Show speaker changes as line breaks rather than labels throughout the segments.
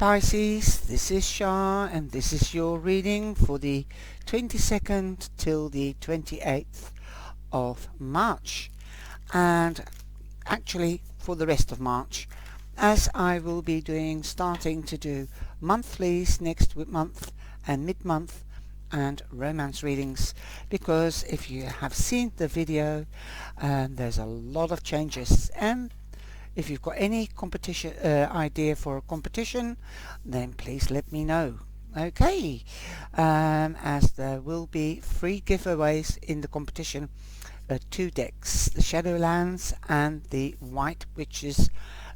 Pisces, this is Shah, and this is your reading for the 22nd till the 28th of March, and actually for the rest of March, as I will be starting to do monthlies next month and mid-month and romance readings, because if you have seen the video, there's a lot of changes, and if you've got any competition idea for a competition, then please let me know. Okay, as there will be free giveaways in the competition, 2 decks, the Shadowlands and the White Witches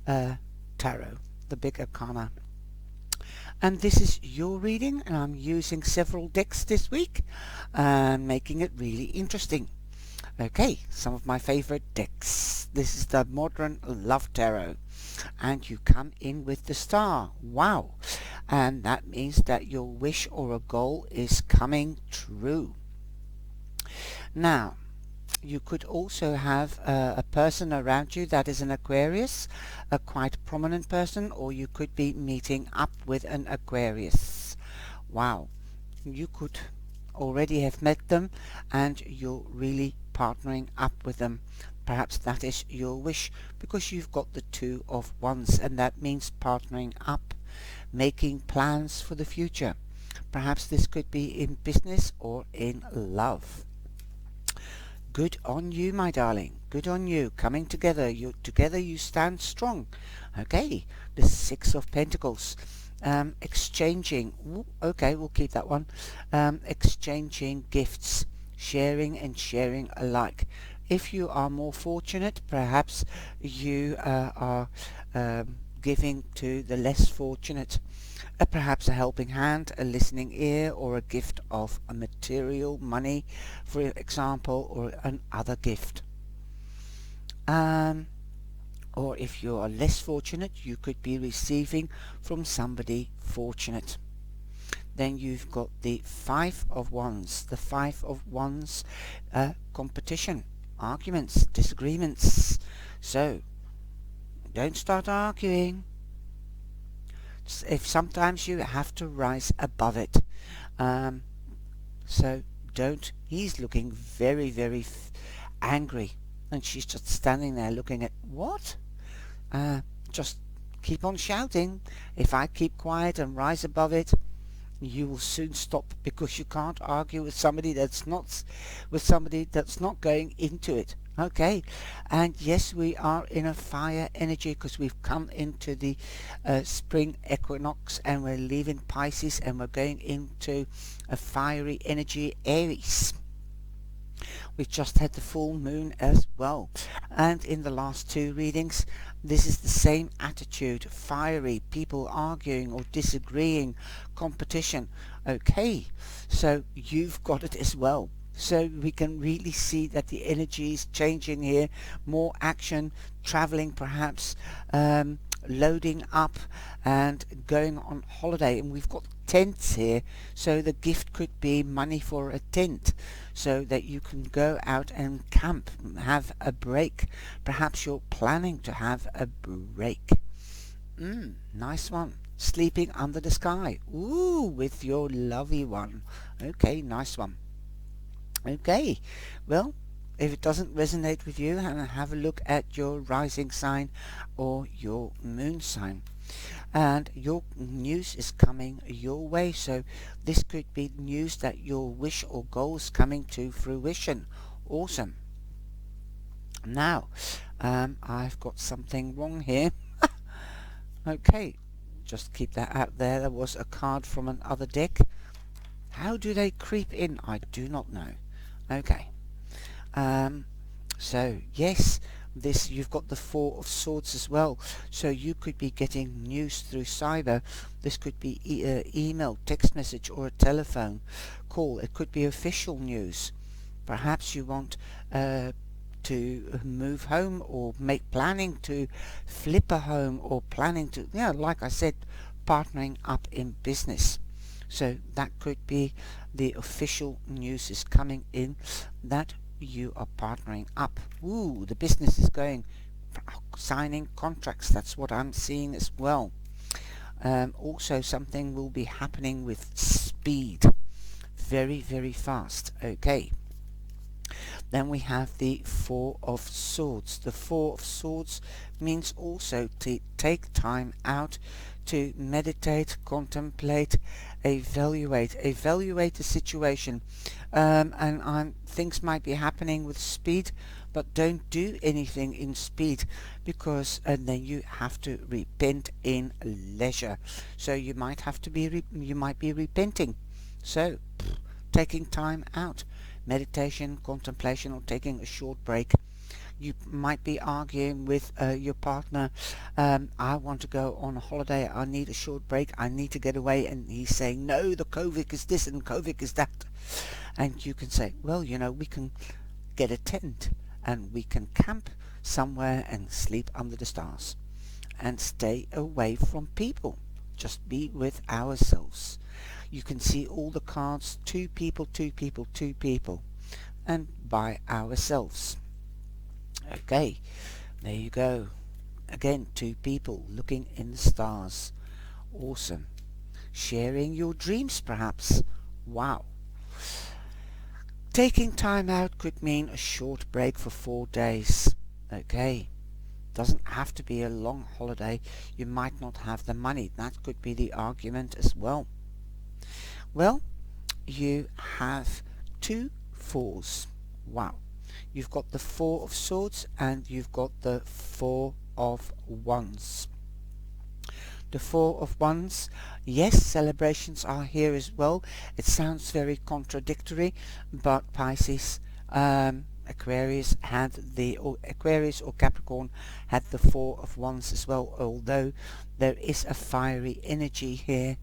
Tarot, the Big Arcana. And this is your reading, and I'm using several decks this week, making it really interesting. Okay, some of my favorite decks. This is the Modern Love Tarot, and you come in with the star. Wow, and that means that your wish or a goal is coming true. Now, you could also have a person around you that is an Aquarius, a quite prominent person, or you could be meeting up with an Aquarius. Wow, you could already have met them and you're really partnering up with them. Perhaps that is your wish, because you've got the 2 of Wands, and that means partnering up, making plans for the future. Perhaps this could be in business or in love. Good on you, my darling. Good on you. Coming together. Together you stand strong. Okay, the 6 of Pentacles. Exchanging. Ooh, okay, we'll keep that one. Exchanging gifts. Sharing and sharing alike. If you are more fortunate, perhaps you are giving to the less fortunate. Perhaps a helping hand, a listening ear, or a gift of a material, money, for example, or another gift. Or if you are less fortunate, you could be receiving from somebody fortunate. Then you've got the 5 of Wands. The 5 of Wands, competition, arguments, disagreements. So, don't start arguing. If sometimes you have to rise above it. So, don't. He's looking very, very angry. And she's just standing there looking at, what? Just keep on shouting. If I keep quiet and rise above it, you will soon stop, because you can't argue with somebody that's not going into it. Okay, and yes, we are in a fire energy, because we've come into the spring equinox, and we're leaving Pisces, and we're going into a fiery energy, Aries. We've just had the full moon as well, and in the last 2 readings this is the same attitude, fiery, people arguing or disagreeing, competition. Okay, so you've got it as well. So we can really see that the energy is changing here, more action, traveling perhaps, loading up and going on holiday. And we've got tents here, so the gift could be money for a tent, so that you can go out and camp, have a break. Perhaps you're planning to have a break. Nice one. Sleeping under the sky. Ooh, with your lovely one. Okay, nice one. Okay, well, if it doesn't resonate with you, have a look at your rising sign or your moon sign. And your news is coming your way, so this could be news that your wish or goal is coming to fruition. Awesome. Now, I've got something wrong here. Okay, just keep that out there. There was a card from another deck. How do they creep in? I do not know. Okay. So, yes, this, you've got the 4 of Swords as well, so you could be getting news through cyber. This could be email, text message, or a telephone call. It could be official news. Perhaps you want to move home, or make planning to flip a home, or planning to, like I said, partnering up in business. So that could be the official news is coming in, that you are partnering up. Ooh, the business is going, signing contracts. That's what I'm seeing as well. Also, something will be happening with speed, very, very fast. Okay. Then we have the Four of Swords. The Four of Swords means also to take time out to meditate, contemplate, evaluate the situation. And things might be happening with speed, but don't do anything in speed, because then you have to repent in leisure. So you might have to be you might be repenting. So taking time out, meditation, contemplation, or taking a short break. You might be arguing with your partner. I want to go on a holiday, I need a short break, I need to get away, and he's saying, no, the COVID is this and COVID is that. And you can say, well, we can get a tent and we can camp somewhere and sleep under the stars and stay away from people. Just be with ourselves. You can see all the cards, two people, two people, two people, and by ourselves. Okay, there you go. Again, two people looking in the stars. Awesome. Sharing your dreams, perhaps. Wow. Taking time out could mean a short break for 4 days. Okay. Doesn't have to be a long holiday. You might not have the money. That could be the argument as well. Well, you have two fours. Wow. You've got the Four of Swords and you've got the Four of Wands. The Four of Wands, yes, celebrations are here as well. It sounds very contradictory, but Pisces, Aquarius Aquarius or Capricorn had the Four of Wands as well, although there is a fiery energy here.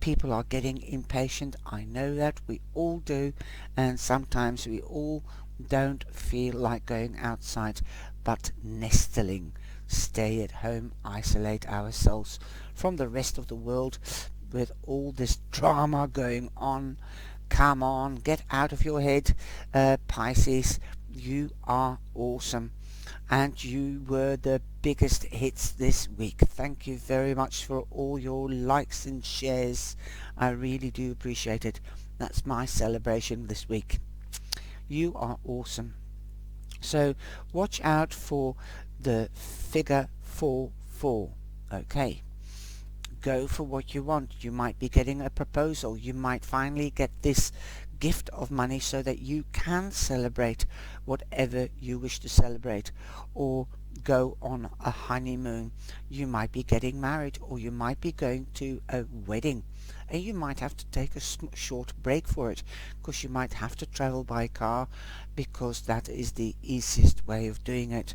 People are getting impatient. I know that we all do, and sometimes we all don't feel like going outside, but nestling, stay at home, isolate ourselves from the rest of the world with all this drama going on. Come on, get out of your head, Pisces. You are awesome, and you were the biggest hits this week. Thank you very much for all your likes and shares. I really do appreciate it. That's my celebration this week. You are awesome. So watch out for the figure 4-4. Okay. Go for what you want. You might be getting a proposal. You might finally get this gift of money so that you can celebrate whatever you wish to celebrate, or go on a honeymoon. You might be getting married, or you might be going to a wedding, and you might have to take a short break for it, because you might have to travel by car, because that is the easiest way of doing it,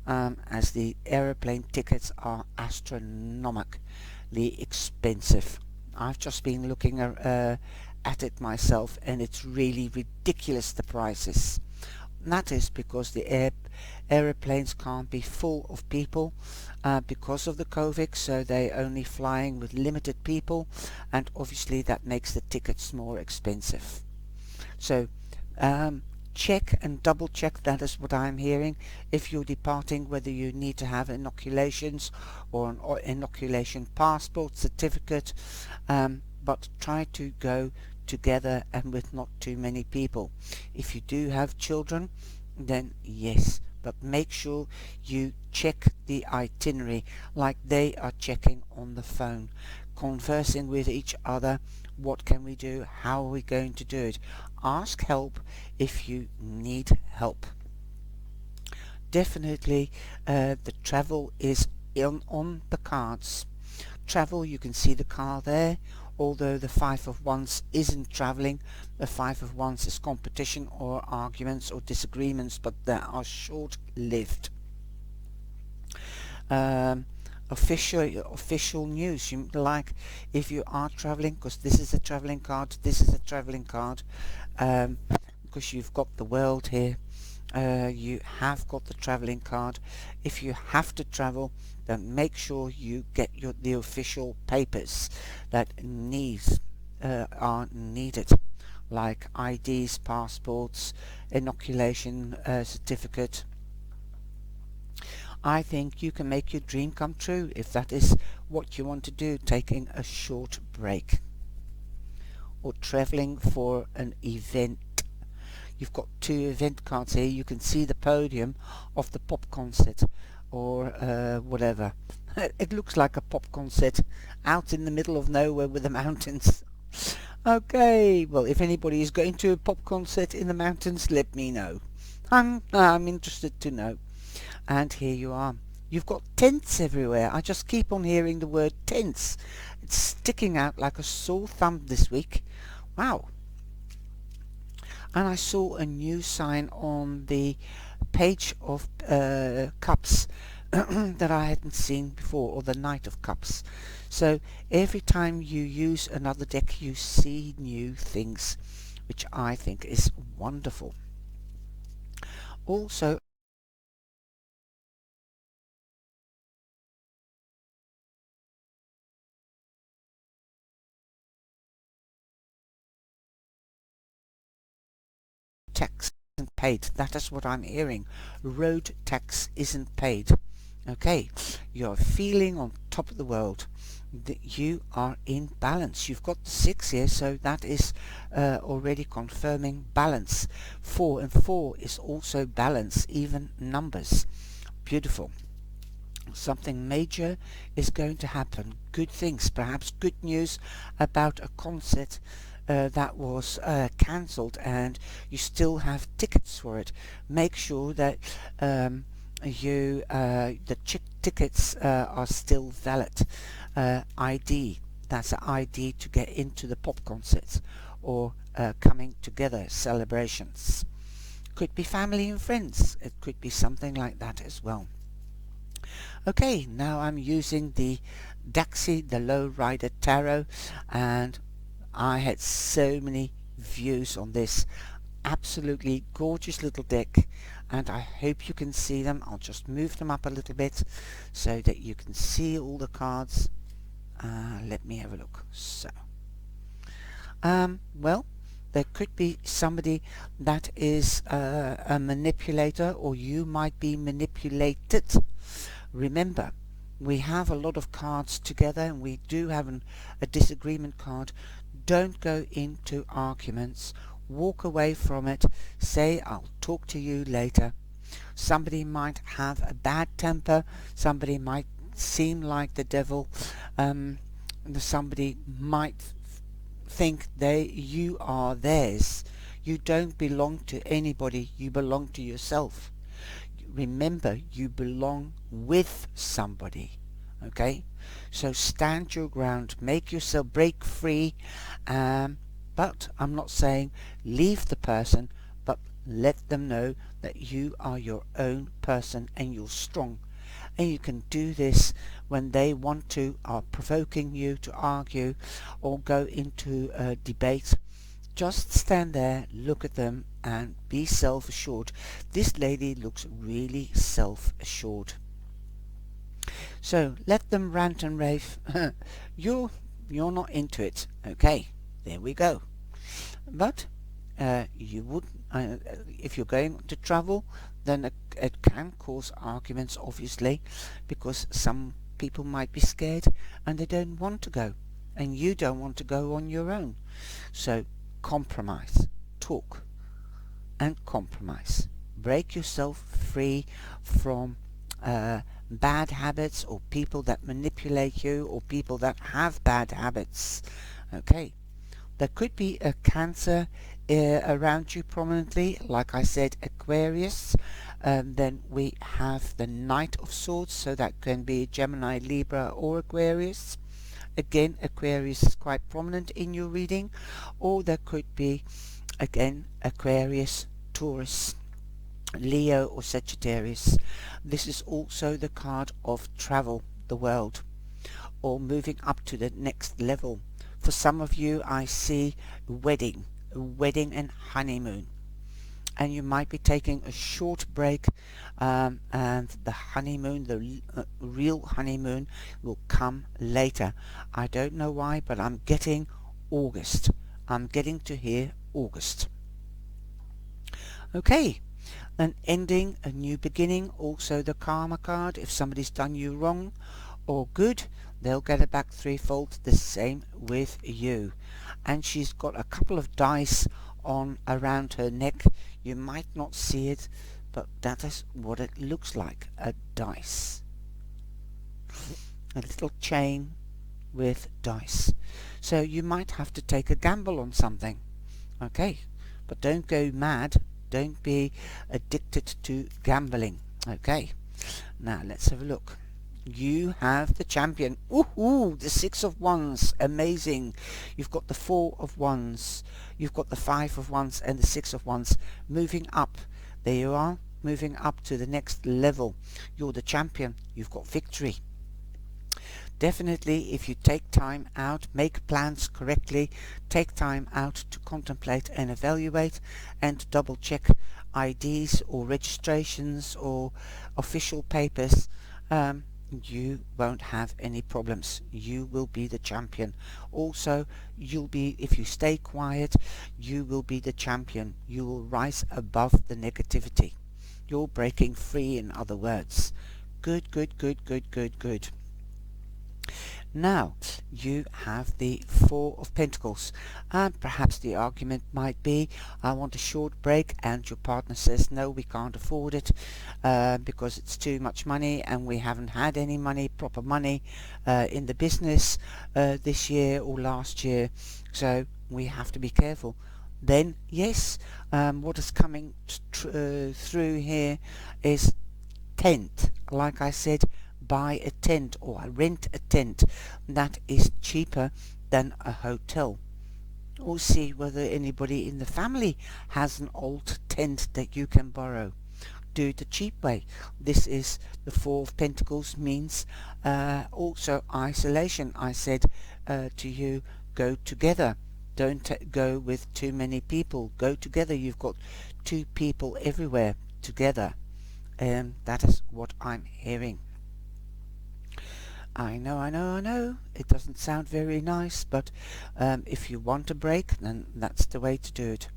as the aeroplane tickets are astronomically expensive. I've just been looking at it myself, and it's really ridiculous, the prices. And that is because the aeroplanes can't be full of people because of the COVID, so they're only flying with limited people, and obviously that makes the tickets more expensive. So check and double check, that is what I'm hearing, if you're departing, whether you need to have inoculations or an inoculation passport certificate, but try to go together and with not too many people. If you do have children, then yes, but make sure you check the itinerary like they are checking on the phone, conversing with each other. What can we do? How are we going to do it? Ask help if you need help. Definitely the travel is on the cards. Travel, you can see the car there, although the Five of Wands isn't travelling. The Five of Wands is competition or arguments or disagreements, but they are short-lived. Official news, like if you are travelling, because this is a travelling card, because you've got the world here. You have got the travelling card. If you have to travel, then make sure you get the official papers that are needed, like IDs, passports, inoculation certificate. I think you can make your dream come true if that is what you want to do, taking a short break or traveling for an event. You've got two event cards here. You can see the podium of the pop concert or whatever. It looks like a pop concert out in the middle of nowhere with the mountains. Okay, well, if anybody is going to a pop concert in the mountains, let me know. I'm interested to know. And here you are. You've got tents everywhere. I just keep on hearing the word tents. It's sticking out like a sore thumb this week. Wow. And I saw a new sign on the page of cups that I hadn't seen before, or the Knight of Cups. So every time you use another deck, you see new things, which I think is wonderful. Also, tax isn't paid. That is what I'm hearing. Road tax isn't paid. Okay, you're feeling on top of the world. That you are in balance. You've got the 6 here, so that is already confirming balance. 4 and 4 is also balance, even numbers. Beautiful. Something major is going to happen. Good things, perhaps good news about a concert that was cancelled and you still have tickets for it. Make sure that the tickets are still valid. ID, that's an ID to get into the pop concerts or coming together celebrations. Could be family and friends. It could be something like that as well. Okay, now I'm using the Daxi, the Low Rider Tarot, and I had so many views on this. Absolutely gorgeous little deck, and I hope you can see them. I'll just move them up a little bit so that you can see all the cards. Let me have a look. So, well, there could be somebody that is a manipulator, or you might be manipulated. Remember, we have a lot of cards together and we do have a disagreement card. Don't go into arguments. Walk away from it. Say, I'll talk to you later. Somebody might have a bad temper. Somebody might seem like the devil. Somebody might think you are theirs. You don't belong to anybody. You belong to yourself. Remember, you belong with somebody. Okay, so stand your ground, make yourself break free, but I'm not saying leave the person, but let them know that you are your own person and you're strong, and you can do this when they want to, are provoking you to argue or go into a debate. Just stand there, look at them, and be self-assured. This lady looks really self-assured. So let them rant and rave. you're not into it. Okay, there we go. But you would, if you're going to travel, then it can cause arguments, obviously, because some people might be scared and they don't want to go, and you don't want to go on your own. So compromise, talk and compromise. Break yourself free from bad habits or people that manipulate you or people that have bad habits. Okay, there could be a Cancer around you prominently, like I said, Aquarius. Then we have the Knight of Swords, so that can be Gemini, Libra or Aquarius. Again, Aquarius is quite prominent in your reading, or there could be, again, Aquarius, Taurus, Leo or Sagittarius. This is also the card of travel the world, or moving up to the next level. For some of you, I see wedding and honeymoon. And you might be taking a short break, and the honeymoon, the real honeymoon, will come later. I don't know why, but I'm getting August. I'm getting to hear August. Okay, An ending, a new beginning, also the karma card. If somebody's done you wrong or good, they'll get it back threefold. The same with you. And she's got a couple of dice on around her neck. You might not see it, but that is what it looks like, a dice. A little chain with dice. So you might have to take a gamble on something. Okay, but don't go mad. Don't be addicted to gambling. Okay, now let's have a look. You have the champion. Ooh, the 6 of Wands. Amazing. You've got the 4 of Wands. You've got the 5 of Wands and the 6 of Wands. Moving up. There you are. Moving up to the next level. You're the champion. You've got victory. Definitely, if you take time out, make plans correctly, take time out to contemplate and evaluate and double check IDs or registrations or official papers, you won't have any problems. You will be the champion. Also, if you stay quiet, you will be the champion. You will rise above the negativity. You're breaking free, in other words. Good, good, good, good, good, good. Now, you have the 4 of Pentacles, and perhaps the argument might be, I want a short break, and your partner says, no, we can't afford it, because it's too much money, and we haven't had any money, proper money, in the business this year or last year, so we have to be careful. Then, yes, what is coming through here is tent. Like I said, buy a tent or rent a tent that is cheaper than a hotel, or see whether anybody in the family has an old tent that you can borrow. Do it the cheap way. This is the 4 of Pentacles, means also isolation. I said to you, go together. Don't go with too many people. Go together. You've got 2 people everywhere together. That is what I'm hearing. I know, it doesn't sound very nice, but if you want a break, then that's the way to do it.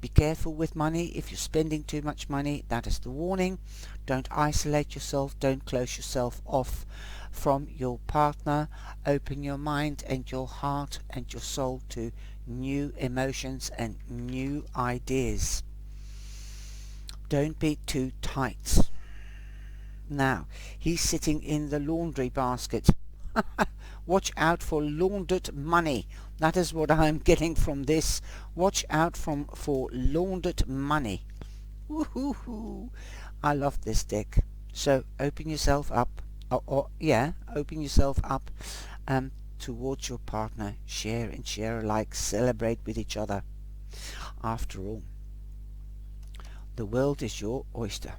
Be careful with money. If you're spending too much money, that is the warning. Don't isolate yourself, don't close yourself off from your partner. Open your mind and your heart and your soul to new emotions and new ideas. Don't be too tight. Now, he's sitting in the laundry basket. Watch out for laundered money. That is what I'm getting from this. Watch out for laundered money. Woohoo! I love this deck. So open yourself up. Open yourself up towards your partner. Share and share alike. Celebrate with each other. After all, the world is your oyster.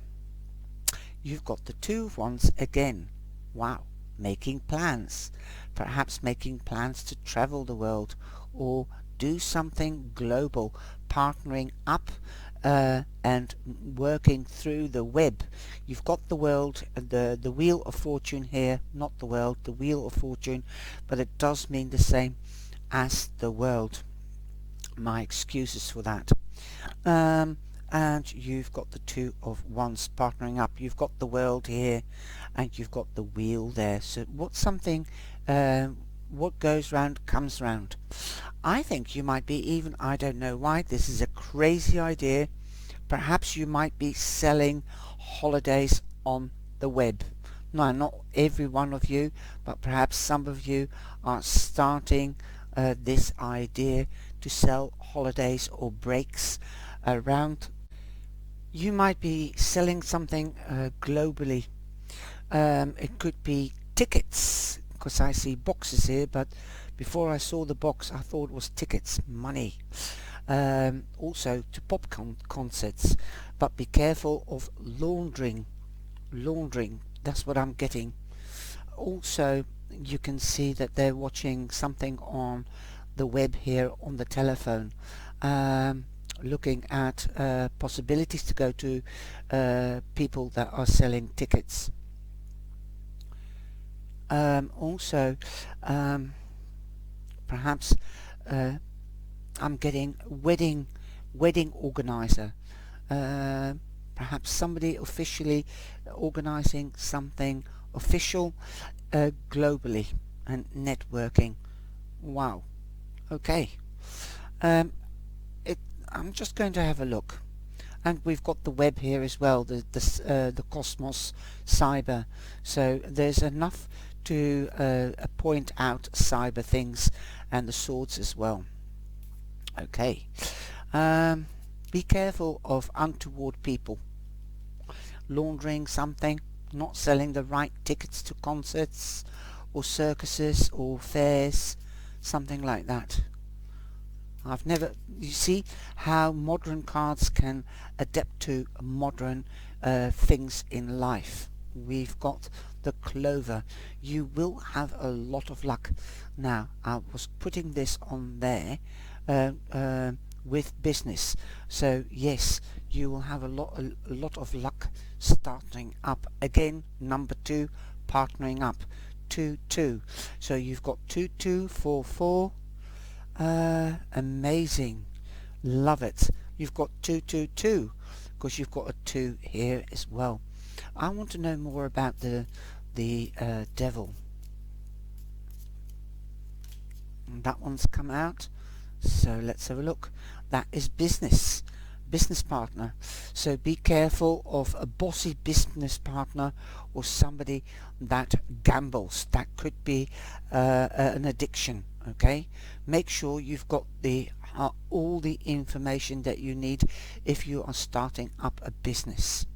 You've got the 2 of Wands again. Wow. Making plans. Perhaps making plans to travel the world or do something global. Partnering up and working through the web. You've got the world, the Wheel of Fortune here. Not the world, the Wheel of Fortune. But it does mean the same as the world. My excuses for that. And you've got the 2 of Wands partnering up. You've got the world here and you've got the wheel there. So what goes round comes round. I think you might be even, I don't know why, this is a crazy idea. Perhaps you might be selling holidays on the web. No, not every one of you, but perhaps some of you are starting this idea to sell holidays or breaks around. You might be selling something globally. It could be tickets, because I see boxes here, but before I saw the box I thought it was tickets, money. Also to pop concerts, but be careful of laundering. That's what I'm getting. Also, you can see that they're watching something on the web here on the telephone. Looking at possibilities to go to people that are selling tickets. Also, perhaps I'm getting wedding organizer. Perhaps somebody officially organizing something official globally and networking. Wow. Okay. Um, I'm just going to have a look. And we've got the web here as well, the cosmos cyber. So there's enough to point out cyber things and the swords as well. Okay. Be careful of untoward people. Laundering something, not selling the right tickets to concerts or circuses or fairs, something like that. I've never, you see how modern cards can adapt to modern things in life. We've got the clover. You will have a lot of luck. Now, I was putting this on there with business. So yes, you will have a lot of luck starting up. Again, number 2, partnering up. 2, 2. So you've got 2, 2, 4, 4. Amazing. Love it. You've got 2, 2, 2 because you've got a 2 here as well. I want to know more about the devil. And that one's come out. So let's have a look. That is business partner. So be careful of a bossy business partner or somebody that gambles. That could be an addiction. Okay, make sure you've got all the information that you need if you are starting up a business.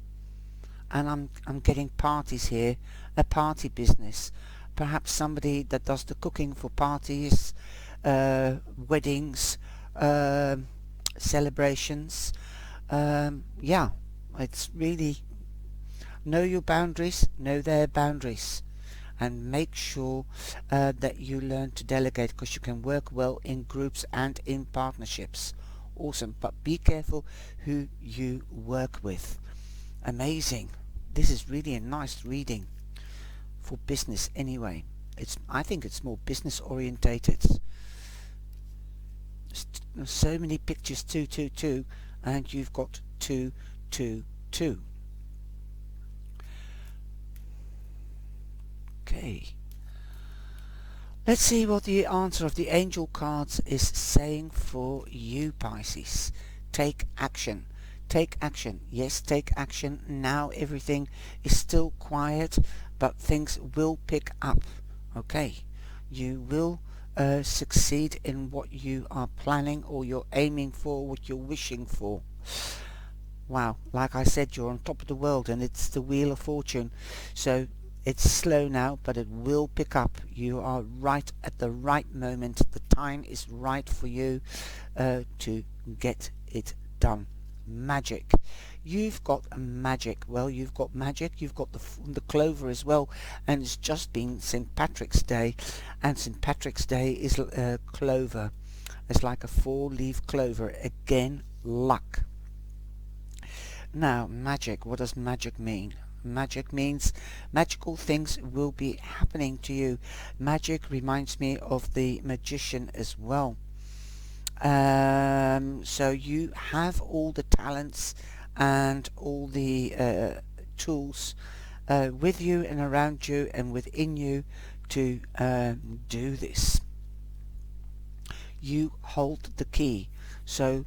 And I'm getting parties here, a party business. Perhaps somebody that does the cooking for parties, weddings, celebrations. Yeah, it's really know your boundaries, know their boundaries, and make sure that you learn to delegate, because you can work well in groups and in partnerships. Awesome, but be careful who you work with. Amazing. This is really a nice reading for business anyway. I think it's more business orientated. So many pictures, 2, 2, 2, and you've got 2, 2, 2. Okay. Let's see what the answer of the angel cards is saying for you, Pisces. Take action. Take action. Yes, take action. Now everything is still quiet, but things will pick up. Okay. You will succeed in what you are planning, or you're aiming for, what you're wishing for. Wow, like I said, you're on top of the world, and it's the Wheel of Fortune. So it's slow now, but it will pick up. You are right at the right moment. The time is right for you to get it done. Magic. You've got magic. Well, you've got magic. You've got the clover as well, and it's just been St. Patrick's Day, and St. Patrick's Day is clover. It's like a 4-leaf clover. Again, luck. Now, magic. What does magic mean? Magic means magical things will be happening to you. Magic reminds me of the magician as well. So you have all the talents and all the tools with you and around you and within you to do this. You hold the key. So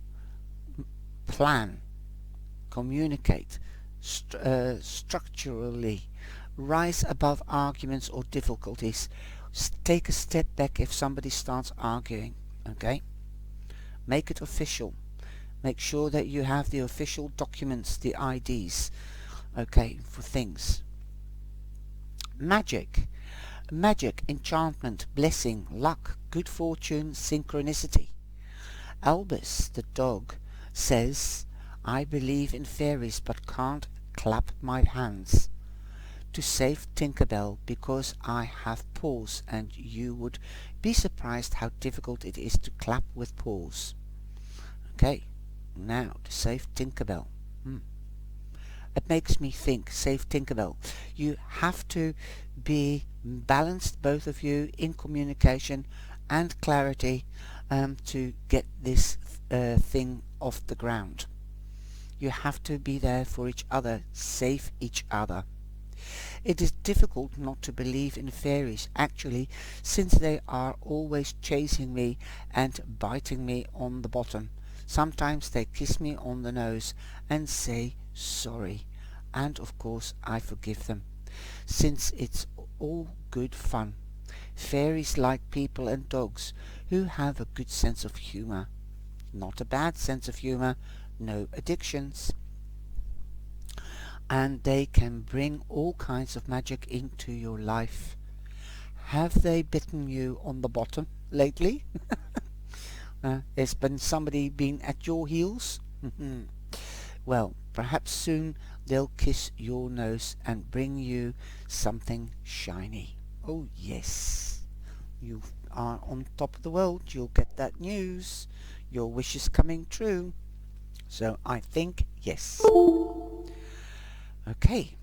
plan, communicate, structurally, rise above arguments or difficulties. Take a step back if somebody starts arguing. Okay? Make it official. Make sure that you have the official documents, the IDs, okay, for things. Magic. Magic, enchantment, blessing, luck, good fortune, synchronicity. Albus, the dog, says, I believe in fairies but can't clap my hands. To save Tinkerbell because I have paws, and you would be surprised how difficult it is to clap with paws. Okay, now to save Tinkerbell. It makes me think, save Tinkerbell. You have to be balanced, both of you, in communication and clarity to get this thing off the ground. You have to be there for each other, save each other. It is difficult not to believe in fairies, actually, since they are always chasing me and biting me on the bottom. Sometimes they kiss me on the nose and say sorry, and of course I forgive them, since it's all good fun. Fairies like people and dogs who have a good sense of humour. Not a bad sense of humour, no addictions. And they can bring all kinds of magic into your life. Have they bitten you on the bottom lately? Has been somebody been at your heels? Well, perhaps soon they'll kiss your nose and bring you something shiny. Oh yes, you are on top of the world, you'll get that news. Your wish is coming true. So I think yes. Okay.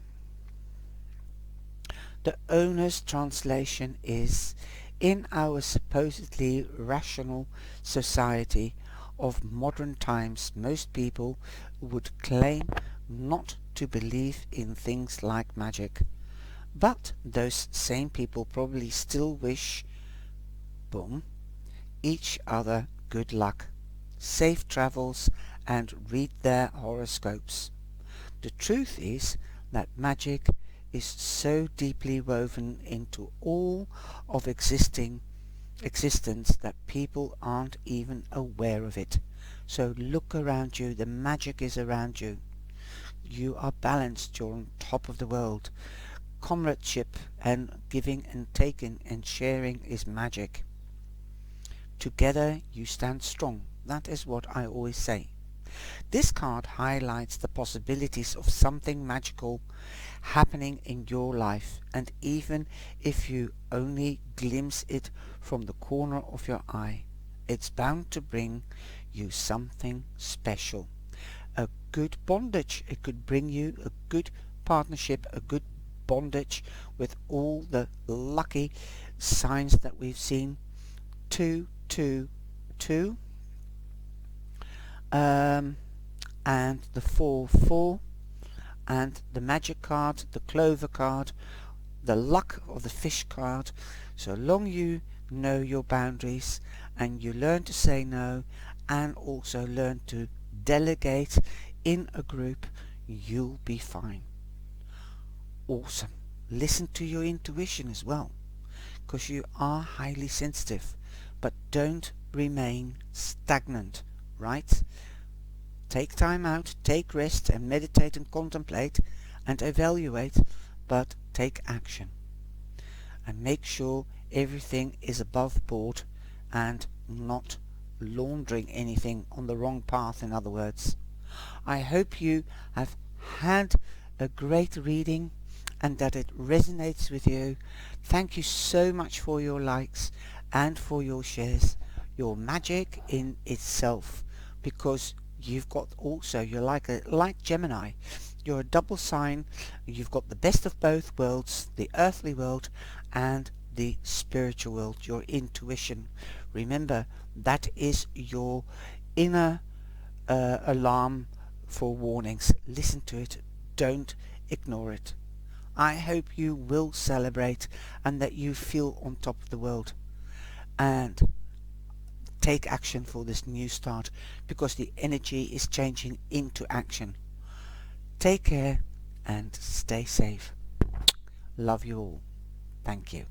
The owner's translation is, in our supposedly rational society of modern times, most people would claim not to believe in things like magic. But those same people probably still wish, boom, each other good luck, safe travels, and read their horoscopes. The truth is that magic is so deeply woven into all of existence that people aren't even aware of it. So look around you, the magic is around you. You are balanced, you're on top of the world. Comradeship and giving and taking and sharing is magic. Together you stand strong. That is what I always say. This card highlights the possibilities of something magical happening in your life, and even if you only glimpse it from the corner of your eye, it's bound to bring you something special. A good bondage. It could bring you a good partnership, a good bondage with all the lucky signs that we've seen. 2, 2, 2. And the 4, 4. And the magic card, the clover card, the luck of the fish card. So long you know your boundaries and you learn to say no and also learn to delegate in a group, you'll be fine. Awesome. Listen to your intuition as well, because you are highly sensitive, but don't remain stagnant, right? Take time out, take rest and meditate and contemplate and evaluate, but take action. And make sure everything is above board and not laundering anything on the wrong path, in other words. I hope you have had a great reading and that it resonates with you. Thank you so much for your likes and for your shares. Your magic in itself, because you've got also, you're like Gemini, you're a double sign. You've got the best of both worlds, the earthly world and the spiritual world, your intuition. Remember, that is your inner alarm for warnings. Listen to it, don't ignore it. I hope you will celebrate and that you feel on top of the world and take action for this new start, because the energy is changing into action. Take care and stay safe. Love you all. Thank you.